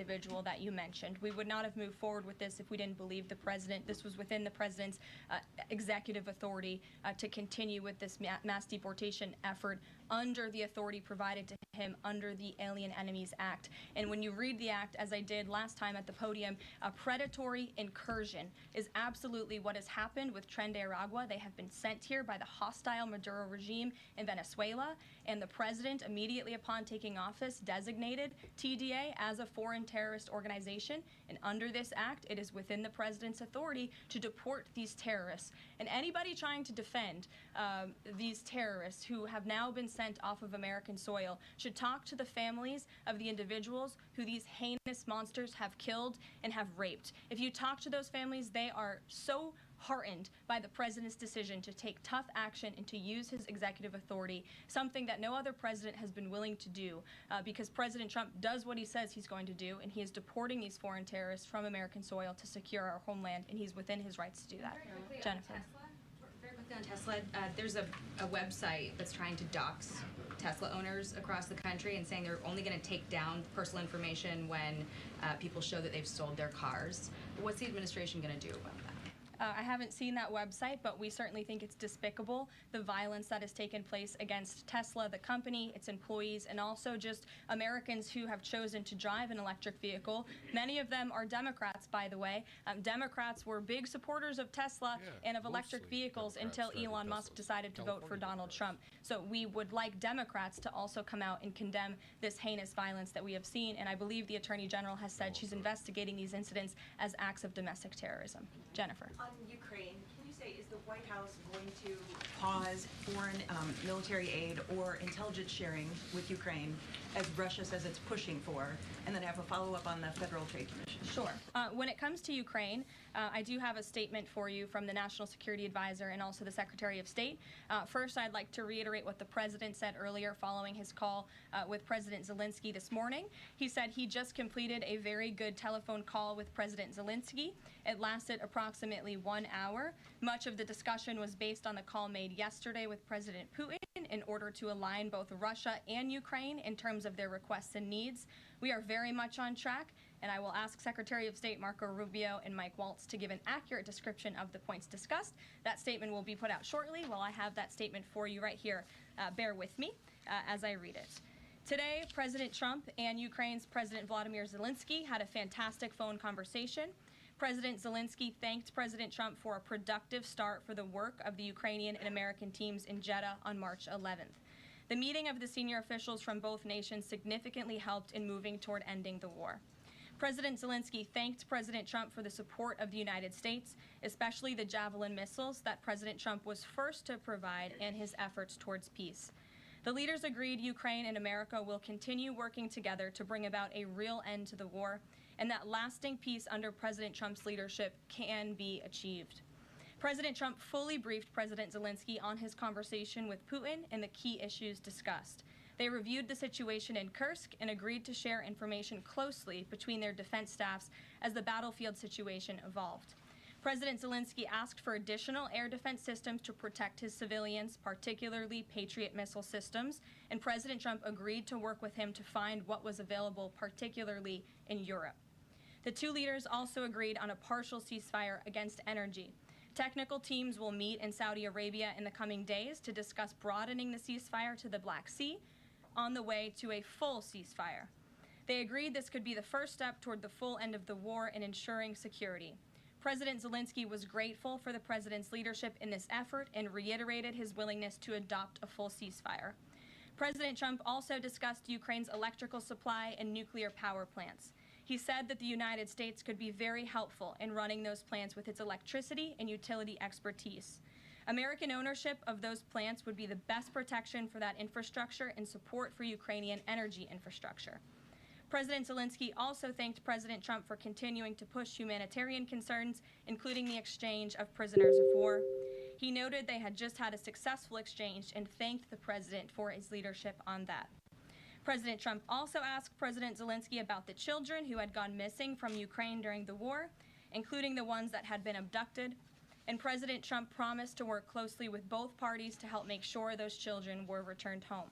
individual that you mentioned. We would not have moved forward with this if we didn't believe the president. This was within the president's executive authority to continue with this mass deportation effort under the authority provided to him under the Alien Enemies Act. And when you read the act, as I did last time at the podium, a predatory incursion is absolutely what has happened with Tren de Aragua. They have been sent here by the hostile Maduro regime in Venezuela, and the president, immediately upon taking office, designated TDA as a foreign terrorist organization. And under this act, it is within the president's authority to deport these terrorists. And anybody trying to defend these terrorists who have now been sent off of American soil should talk to the families of the individuals who these heinous monsters have killed and have raped. If you talk to those families, they are so heartened by the president's decision to take tough action and to use his executive authority, something that no other president has been willing to do, because President Trump does what he says he's going to do, and he is deporting these foreign terrorists from American soil to secure our homeland, and he's within his rights to do that. Jennifer. Very quickly on Tesla, there's a website that's trying to dox Tesla owners across the country and saying they're only going to take down personal information when people show that they've sold their cars. What's the administration going to do about that? I haven't seen that website, but we certainly think it's despicable, the violence that has taken place against Tesla, the company, its employees, and also just Americans who have chosen to drive an electric vehicle. Many of them are Democrats, by the way. Democrats were big supporters of Tesla and of electric vehicles until Elon Musk decided to vote for Donald Trump. So we would like Democrats to also come out and condemn this heinous violence that we have seen, and I believe the Attorney General has said she's investigating these incidents as acts of domestic terrorism. Jennifer. On Ukraine, can you say, is the White House going to pause foreign military aid or intelligence sharing with Ukraine, as Russia says it's pushing for? And then I have a follow-up on the Federal Trade Commission. Sure. When it comes to Ukraine, I do have a statement for you from the National Security Advisor and also the Secretary of State. First, I'd like to reiterate what the President said earlier following his call with President Zelensky this morning. He said he just completed a very good telephone call with President Zelensky. It lasted approximately 1 hour. Much of the discussion was based on the call made yesterday with President Putin in order to align both Russia and Ukraine in terms of their requests and needs. We are very much on track, and I will ask Secretary of State Marco Rubio and Mike Waltz to give an accurate description of the points discussed. That statement will be put out shortly. Well, I have that statement for you right here. Bear with me as I read it. Today, President Trump and Ukraine's President Vladimir Zelensky had a fantastic phone conversation. President Zelensky thanked President Trump for a productive start for the work of the Ukrainian and American teams in Jeddah on March 11th. The meeting of the senior officials from both nations significantly helped in moving toward ending the war. President Zelensky thanked President Trump for the support of the United States, especially the Javelin missiles that President Trump was first to provide in his efforts towards peace. The leaders agreed Ukraine and America will continue working together to bring about a real end to the war, and that lasting peace under President Trump's leadership can be achieved. President Trump fully briefed President Zelensky on his conversation with Putin and the key issues discussed. They reviewed the situation in Kursk and agreed to share information closely between their defense staffs as the battlefield situation evolved. President Zelensky asked for additional air defense systems to protect his civilians, particularly Patriot missile systems, and President Trump agreed to work with him to find what was available, particularly in Europe. The two leaders also agreed on a partial ceasefire against energy. Technical teams will meet in Saudi Arabia in the coming days to discuss broadening the ceasefire to the Black Sea on the way to a full ceasefire. They agreed this could be the first step toward the full end of the war and ensuring security. President Zelensky was grateful for the president's leadership in this effort and reiterated his willingness to adopt a full ceasefire. President Trump also discussed Ukraine's electrical supply and nuclear power plants. He said that the United States could be very helpful in running those plants with its electricity and utility expertise. American ownership of those plants would be the best protection for that infrastructure and support for Ukrainian energy infrastructure. President Zelensky also thanked President Trump for continuing to push humanitarian concerns, including the exchange of prisoners of war. He noted they had just had a successful exchange and thanked the president for his leadership on that. President Trump also asked President Zelensky about the children who had gone missing from Ukraine during the war, including the ones that had been abducted, and President Trump promised to work closely with both parties to help make sure those children were returned home.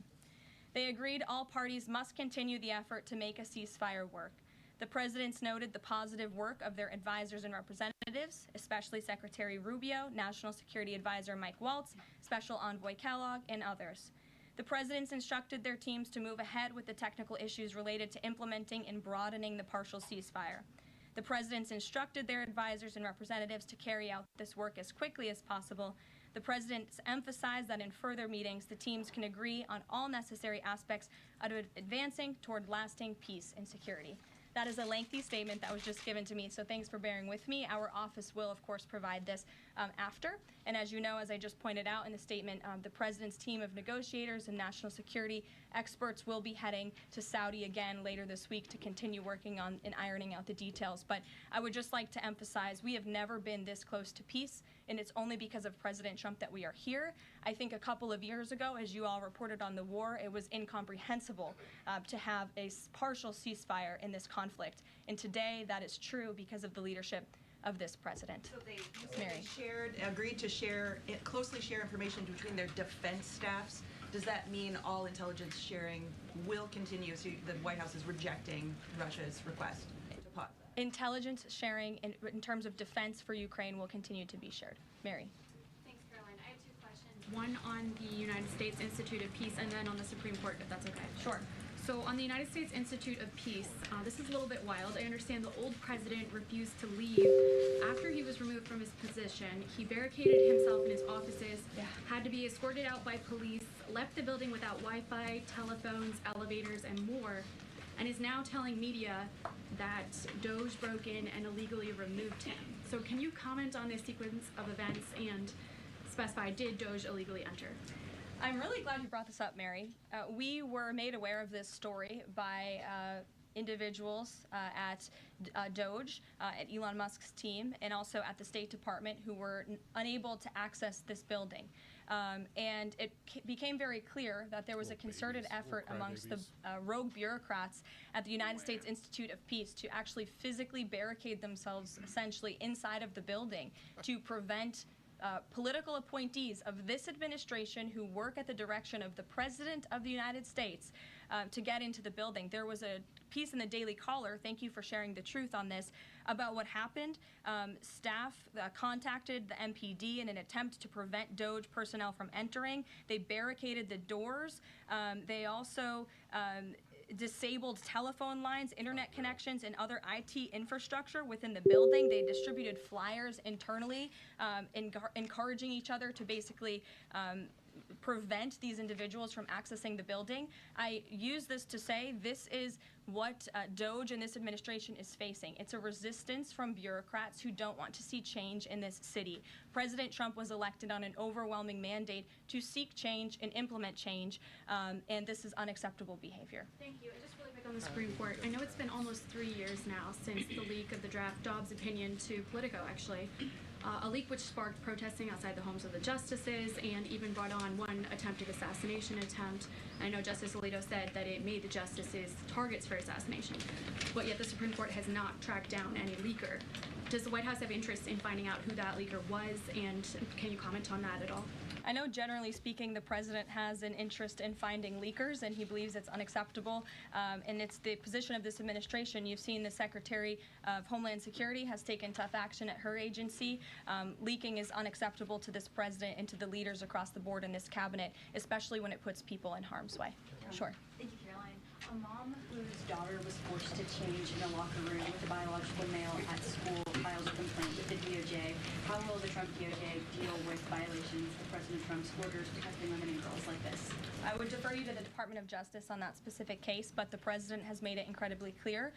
They agreed all parties must continue the effort to make a ceasefire work. The presidents noted the positive work of their advisors and representatives, especially Secretary Rubio, National Security Advisor Mike Waltz, Special Envoy Kellogg, and others. The presidents instructed their teams to move ahead with the technical issues related to implementing and broadening the partial ceasefire. The presidents instructed their advisors and representatives to carry out this work as quickly as possible. The presidents emphasized that in further meetings, the teams can agree on all necessary aspects of advancing toward lasting peace and security. That is a lengthy statement that was just given to me, so thanks for bearing with me. Our office will, of course, provide this after. And as you know, as I just pointed out in the statement, the president's team of negotiators and national security experts will be heading to Saudi again later this week to continue working on and ironing out the details. But I would just like to emphasize we have never been this close to peace, and it's only because of President Trump that we are here. I think a couple of years ago, as you all reported on the war, it was incomprehensible to have a partial ceasefire in this conflict. And today, that is true because of the leadership of this president. So they agreed to closely share information between their defense staffs. Does that mean all intelligence sharing will continue? So the White House is rejecting Russia's request to pause that? Intelligence sharing in terms of defense for Ukraine will continue to be shared. Mary. Thanks, Caroline. I have two questions. One on the United States Institute of Peace and then on the Supreme Court, if that's okay. Sure. So on the United States Institute of Peace, this is a little bit wild. I understand the old president refused to leave after he was removed from his position. He barricaded himself in his offices, had to be escorted out by police, left the building without Wi-Fi, telephones, elevators, and more, and is now telling media that Doge broke in and illegally removed him. So can you comment on this sequence of events and specify, did Doge illegally enter? I'm really glad you brought this up, Mary. We were made aware of this story by individuals at Doge, at Elon Musk's team, and also at the State Department who were unable to access this building. And it became very clear that there was a concerted effort amongst the rogue bureaucrats at the United States Institute of Peace to actually physically barricade themselves essentially inside of the building to prevent political appointees of this administration who work at the direction of the President of the United States to get into the building. There was a piece in the Daily Caller, thank you for sharing the truth on this, about what happened. Staff contacted the MPD in an attempt to prevent Doge personnel from entering. They barricaded the doors. They also disabled telephone lines, internet connections, and other IT infrastructure within the building. They distributed flyers internally, encouraging each other to basically prevent these individuals from accessing the building. I use this to say this is what Doge and this administration is facing. It's a resistance from bureaucrats who don't want to see change in this city. President Trump was elected on an overwhelming mandate to seek change and implement change, and this is unacceptable behavior. Thank you. And just really quick on the Supreme Court, I know it's been almost 3 years now since the leak of the draft Dobbs opinion to Politico, actually. A leak which sparked protesting outside the homes of the justices and even brought on one attempted assassination attempt. I know Justice Alito said that it made the justices targets for assassination, but yet the Supreme Court has not tracked down any leaker. Does the White House have interest in finding out who that leaker was, and can you comment on that at all? I know generally speaking the president has an interest in finding leakers and he believes it's unacceptable, and it's the position of this administration. You've seen the Secretary of Homeland Security has taken tough action at her agency. Leaking is unacceptable to this president and to the leaders across the board in this cabinet, especially when it puts people in harm's way. Sure. Thank you, Caroline. A mom whose daughter was forced to change in a locker room with a biological male at school files a complaint with the DOJ. How will the Trump DOJ deal with violations of President Trump's orders protecting women and girls like this? I would defer you to the Department of Justice on that specific case, but the president has made it incredibly clear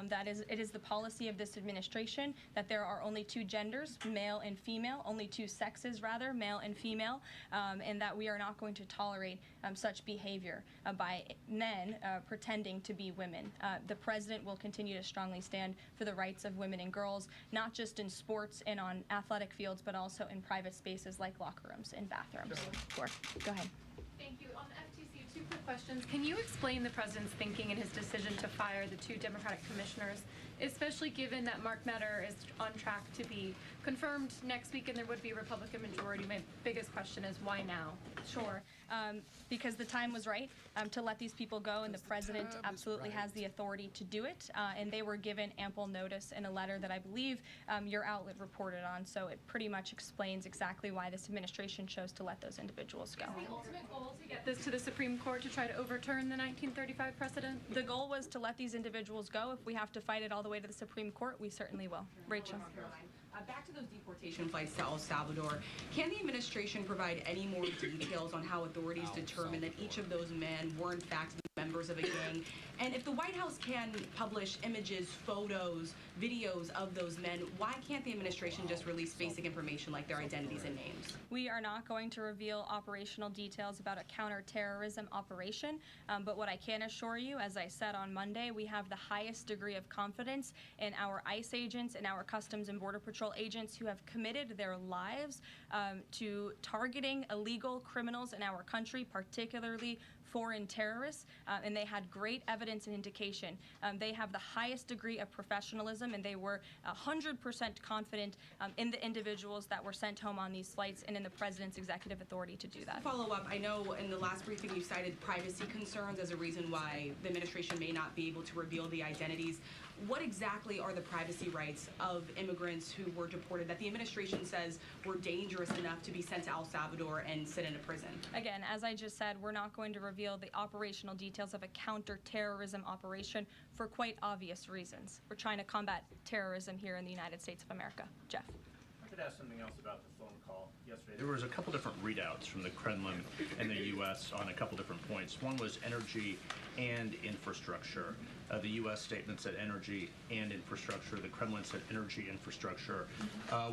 that it is the policy of this administration that there are only two genders, male and female, only two sexes rather, male and female, and that we are not going to tolerate such behavior by men pretending to be women. The president will continue to strongly stand for the rights of women and girls, not just in sports and on athletic fields, but also in private spaces like locker rooms and bathrooms. Sure. Go ahead. Thank you. On the FTC, two quick questions. Can you explain the president's thinking in his decision to fire the two Democratic commissioners especially given that Mark Meadow is on track to be confirmed next week and there would be a Republican majority. My biggest question is why now? Sure, because the time was right to let these people go, and the president absolutely has the authority to do it, and they were given ample notice in a letter that I believe your outlet reported on, so it pretty much explains exactly why this administration chose to let those individuals go. Is the ultimate goal to get this to the Supreme Court to try to overturn the 1935 precedent? The goal was to let these individuals go. If we have to fight it all the way to the Supreme Court, we certainly will. Rachel. Back to those deportation flights to El Salvador, can the administration provide any more details on how authorities determined that each of those men were in fact members of a gang? And if the White House can publish images, photos, videos of those men, why can't the administration just release basic information like their identities and names? We are not going to reveal operational details about a counterterrorism operation, but what I can assure you, as I said on Monday, we have the highest degree of confidence in our ICE agents and our Customs and Border Patrol agents who have committed their lives to targeting illegal criminals in our country, particularly foreign terrorists, and they had great evidence and indication. They have the highest degree of professionalism, and they were 100% confident in the individuals that were sent home on these flights and in the president's executive authority to do that. Follow up, I know in the last briefing you cited privacy concerns as a reason why the administration may not be able to reveal the identities. What exactly are the privacy rights of immigrants who were deported that the administration says were dangerous enough to be sent to El Salvador and sit in a prison? Again, as I just said, we're not going to reveal the operational details of a counterterrorism operation for quite obvious reasons. We're trying to combat terrorism here in the United States of America. Jeff. I could ask something else about the phone call yesterday. There was a couple different readouts from the Kremlin and the U.S. on a couple different points. One was energy and infrastructure. The U.S. statement said energy and infrastructure. The Kremlin said energy infrastructure.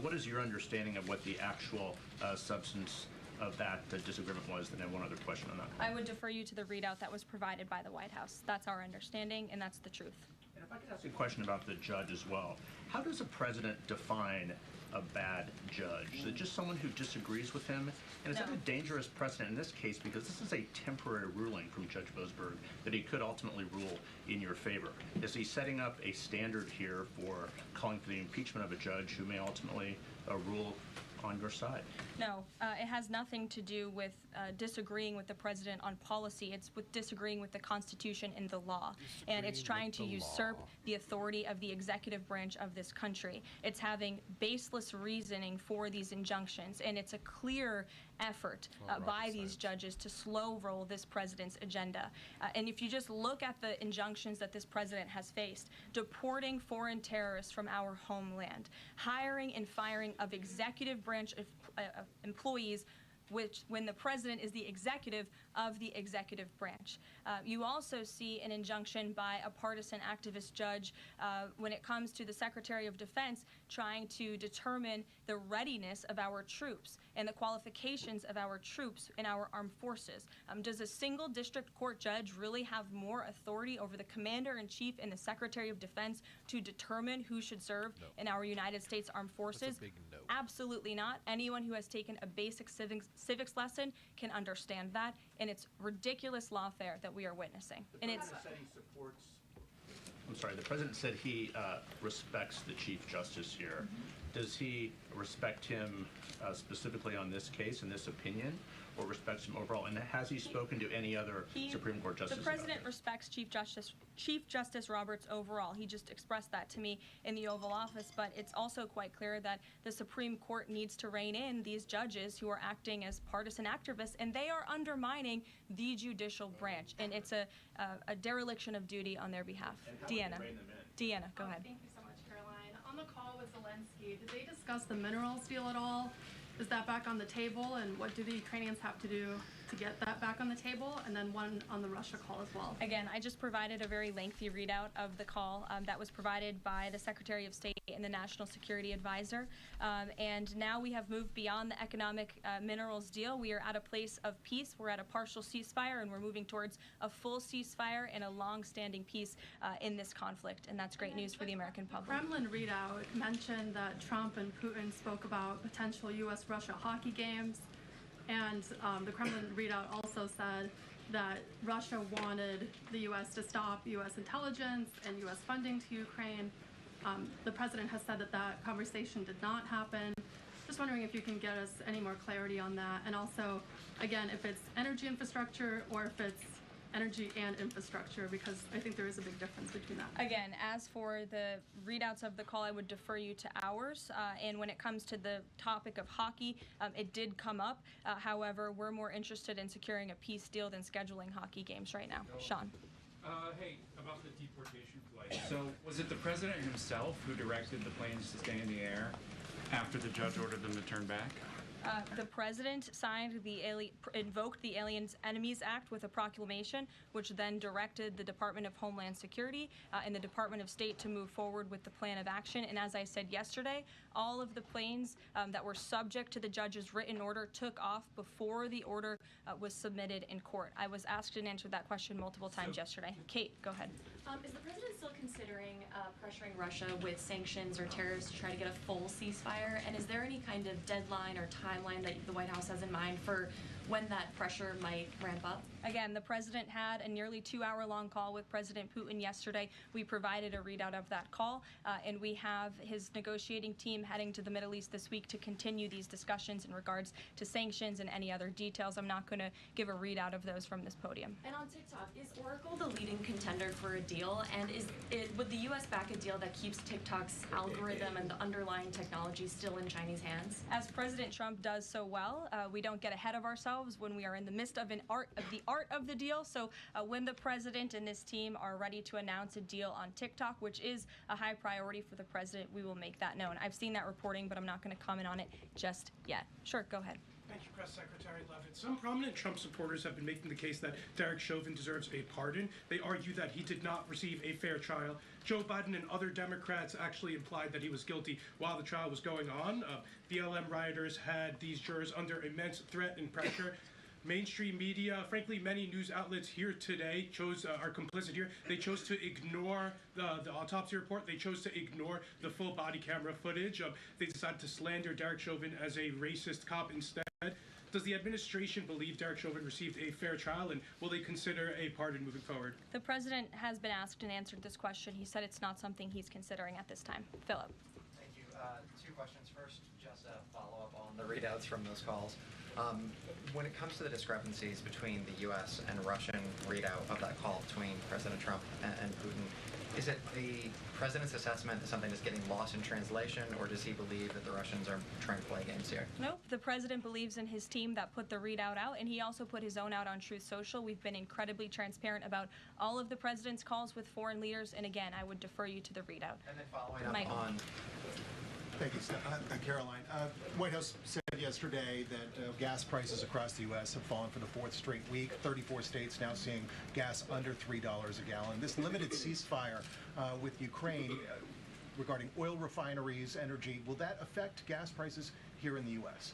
What is your understanding of what the actual substance of that disagreement was? And then one other question on that. I would defer you to the readout that was provided by the White House. That's our understanding, and that's the truth. And if I could ask a question about the judge as well. How does a president define a bad judge? Is it just someone who disagrees with him? And is that a dangerous precedent in this case, because this is a temporary ruling from Judge Boasberg that he could ultimately rule in your favor? Is he setting up a standard here for calling for the impeachment of a judge who may ultimately rule on your side? No, it has nothing to do with disagreeing with the president on policy. It's with disagreeing with the Constitution and the law. And it's trying to usurp the authority of the executive branch of this country. It's having baseless reasoning for these injunctions. And it's a clear effort by these judges to slow roll this president's agenda. And if you just look at the injunctions that this president has faced, deporting foreign terrorists from our homeland, hiring and firing of executive branch employees, which when the president is the executive of the executive branch. You also see an injunction by a partisan activist judge when it comes to the Secretary of Defense trying to determine the readiness of our troops and the qualifications of our troops in our armed forces. Does a single district court judge really have more authority over the Commander-in-Chief and the Secretary of Defense to determine who should serve in our United States Armed Forces? That's a big no. Absolutely not. Anyone who has taken a basic civics lesson can understand that, and it's ridiculous lawfare that we are witnessing. And it's the president said he respects the Chief Justice here. Does he respect him specifically on this case and this opinion, or respects him overall? And has he spoken to any other Supreme Court justice? The president respects Chief Justice Roberts overall. He just expressed that to me in the Oval Office, but it's also quite clear that the Supreme Court needs to rein in these judges who are acting as partisan activists, and they are undermining the judicial branch, and it's a dereliction of duty on their behalf. Deanna, go ahead. Thank you so much, Caroline. On the call with Zelensky, did they discuss the minerals deal at all? Is that back on the table, and what do the Ukrainians have to do to get that back on the table? And then one on the Russia call as well. Again, I just provided a very lengthy readout of the call that was provided by the Secretary of State and the National Security Advisor. And now we have moved beyond the economic minerals deal. We are at a place of peace. We're at a partial ceasefire, and we're moving towards a full ceasefire and a long-standing peace in this conflict. And that's great news for the American public. The Kremlin readout mentioned that Trump and Putin spoke about potential U.S.-Russia hockey games. And the Kremlin readout also said that Russia wanted the U.S. to stop U.S. intelligence and U.S. funding to Ukraine. The president has said that that conversation did not happen. Just wondering if you can get us any more clarity on that. And also, again, if it's energy infrastructure or if it's energy and infrastructure, because I think there is a big difference between that. Again, as for the readouts of the call, I would defer you to ours. And when it comes to the topic of hockey, it did come up. However, we're more interested in securing a peace deal than scheduling hockey games right now. Sean. Hey, about the deportation flight. So, was it the president himself who directed the planes to stay in the air after the judge ordered them to turn back? The president invoked the Aliens Enemies Act with a proclamation, which then directed the Department of Homeland Security and the Department of State to move forward with the plan of action. And as I said yesterday, all of the planes that were subject to the judge's written order took off before the order was submitted in court. I was asked and answered that question multiple times yesterday. Kate, go ahead. Is the president still considering pressuring Russia with sanctions or tariffs to try to get a full ceasefire? And is there any kind of deadline or timeline that the White House has in mind for when that pressure might ramp up? Again, the president had a nearly 2-hour-long call with President Putin yesterday. We provided a readout of that call, and we have his negotiating team heading to the Middle East this week to continue these discussions in regards to sanctions and any other details. I'm not going to give a readout of those from this podium. And on TikTok, is Oracle the leading contender for a deal? And would the U.S. back a deal that keeps TikTok's algorithm and the underlying technology still in Chinese hands? As President Trump does so well, we don't get ahead of ourselves when we are in the midst of the art of the deal. So when the president and this team are ready to announce a deal on TikTok, which is a high priority for the president, we will make that known. I've seen that reporting, but I'm not going to comment on it just yet. Sure, go ahead. Thank you, Press Secretary Leavitt. Some prominent Trump supporters have been making the case that Derek Chauvin deserves a pardon. They argue that he did not receive a fair trial. Joe Biden and other Democrats actually implied that he was guilty while the trial was going on. BLM rioters had these jurors under immense threat and pressure. Mainstream media, frankly, many news outlets here today are complicit here. They chose to ignore the autopsy report. They chose to ignore the full body camera footage. They decided to slander Derek Chauvin as a racist cop instead. Does the administration believe Derek Chauvin received a fair trial, and will they consider a pardon moving forward? The president has been asked and answered this question. He said it's not something he's considering at this time. Philip. Thank you. Two questions. First, just a follow-up on the readouts from those calls. When it comes to the discrepancies between the U.S. and Russian readout of that call between President Trump and Putin, is it the president's assessment that something is getting lost in translation, or does he believe that the Russians are trying to play games here? Nope. The president believes in his team that put the readout out, and he also put his own out on Truth Social. We've been incredibly transparent about all of the president's calls with foreign leaders, and again, I would defer you to the readout. And then following up on... Thank you, Caroline. White House said yesterday that gas prices across the U.S. have fallen for the fourth straight week. 34 states now seeing gas under $3 a gallon. This limited ceasefire with Ukraine regarding oil refineries, energy, will that affect gas prices here in the U.S.?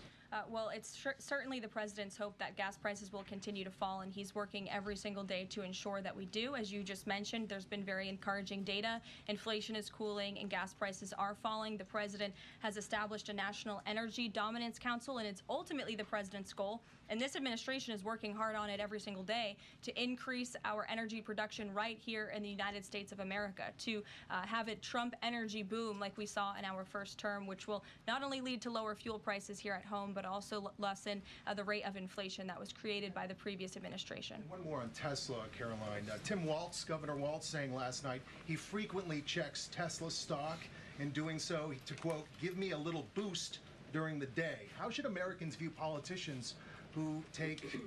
Well, it's certainly the president's hope that gas prices will continue to fall, and he's working every single day to ensure that we do. As you just mentioned, there's been very encouraging data. Inflation is cooling and gas prices are falling. The president has established a National Energy Dominance Council, and it's ultimately the president's goal. And this administration is working hard on it every single day to increase our energy production right here in the United States of America, to have a Trump energy boom like we saw in our first term, which will not only lead to lower fuel prices here at home, but also lessen the rate of inflation that was created by the previous administration. And one more on Tesla, Caroline. Tim Waltz, Governor Waltz, saying last night he frequently checks Tesla stock. In doing so, to quote, give me a little boost during the day. How should Americans view politicians who take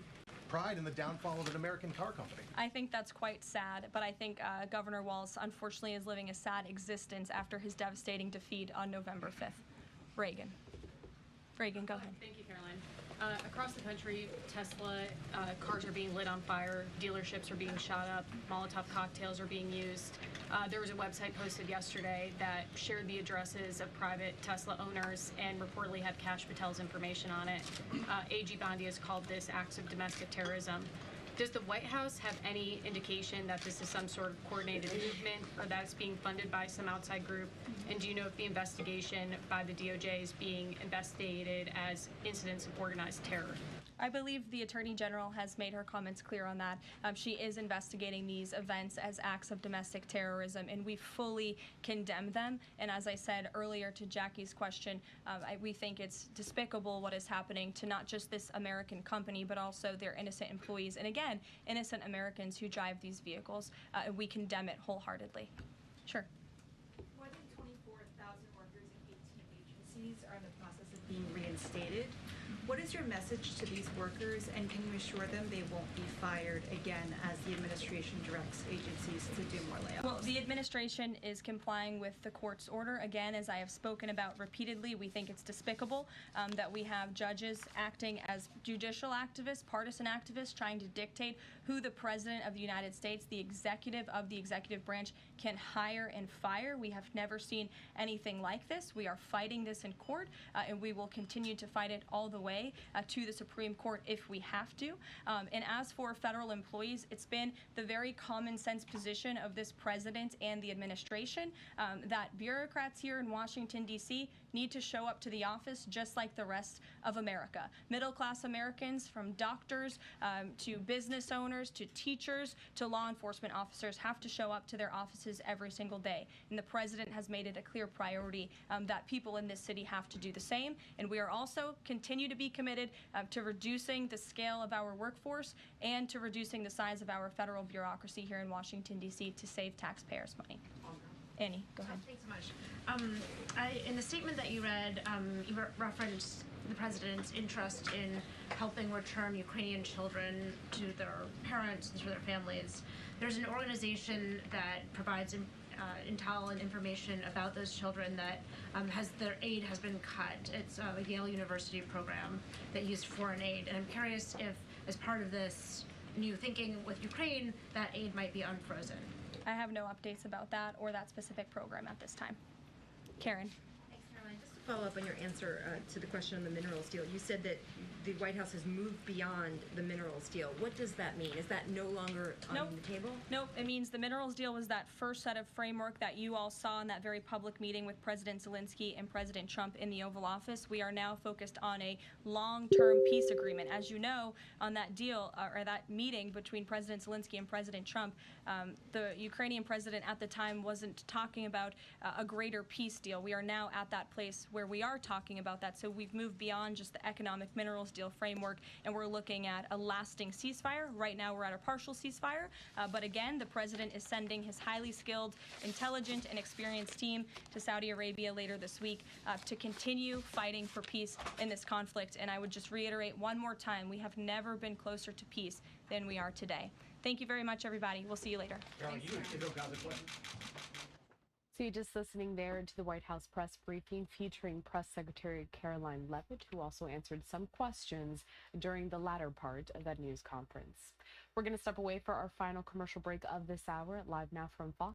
pride in the downfall of an American car company? I think that's quite sad, but I think Governor Walz unfortunately is living a sad existence after his devastating defeat on November 5th. Reagan, go ahead. Thank you, Caroline. Across the country, Tesla cars are being lit on fire, dealerships are being shot up, Molotov cocktails are being used. There was a website posted yesterday that shared the addresses of private Tesla owners and reportedly had Kash Patel's information on it. AG Bondi has called this acts of domestic terrorism. Does the White House have any indication that this is some sort of coordinated movement or that it's being funded by some outside group? And do you know if the investigation by the DOJ is being investigated as incidents of organized terror? I believe the Attorney General has made her comments clear on that. She is investigating these events as acts of domestic terrorism, and we fully condemn them. And as I said earlier to Jackie's question, we think it's despicable what is happening to not just this American company, but also their innocent employees. And again, innocent Americans who drive these vehicles. And we condemn it wholeheartedly. Sure. More than 24,000 workers in 18 agencies are in the process of being reinstated. What is your message to these workers, and can you assure them they won't be fired again as the administration directs agencies to do more layoffs? Well, the administration is complying with the court's order. Again, as I have spoken about repeatedly, we think it's despicable that we have judges acting as judicial activists, partisan activists, trying to dictate who the President of the United States, the executive of the executive branch, can hire and fire. We have never seen anything like this. We are fighting this in court, and we will continue to fight it all the way to the Supreme Court if we have to. And as for federal employees, it's been the very common sense position of this president and the administration that bureaucrats here in Washington, D.C. need to show up to the office just like the rest of America. Middle-class Americans, from doctors to business owners to teachers to law enforcement officers, have to show up to their offices every single day. And the president has made it a clear priority that people in this city have to do the same. And we are also continue to be committed to reducing the scale of our workforce and to reducing the size of our federal bureaucracy here in Washington, D.C. to save taxpayers money. Annie, go ahead. Thanks so much. In the statement that you read, you referenced the president's interest in helping return Ukrainian children to their parents and to their families. There's an organization that provides intel and information about those children that their aid has been cut. It's a Yale University program that used foreign aid. And I'm curious if, as part of this new thinking with Ukraine, that aid might be unfrozen. I have no updates about that or that specific program at this time. Karen. Thanks, Caroline. Just to follow up on your answer to the question on the minerals deal, you said that the White House has moved beyond the minerals deal. What does that mean? Is that no longer on the table? Nope. It means the minerals deal was that first set of framework that you all saw in that very public meeting with President Zelensky and President Trump in the Oval Office. We are now focused on a long-term peace agreement. As you know, on that deal, or that meeting between President Zelensky and President Trump, the Ukrainian president at the time wasn't talking about a greater peace deal. We are now at that place where we are talking about that. So we've moved beyond just the economic minerals deal framework, and we're looking at a lasting ceasefire. Right now we're at a partial ceasefire, but again, the president is sending his highly skilled, intelligent, and experienced team to Saudi Arabia later this week to continue fighting for peace in this conflict. And I would just reiterate one more time, we have never been closer to peace than we are today. Thank you very much, everybody. We'll see you later. So you're just listening there to the White House press briefing featuring Press Secretary Caroline Leavitt, who also answered some questions during the latter part of that news conference. We're going to step away for our final commercial break of this hour, live now from Fox.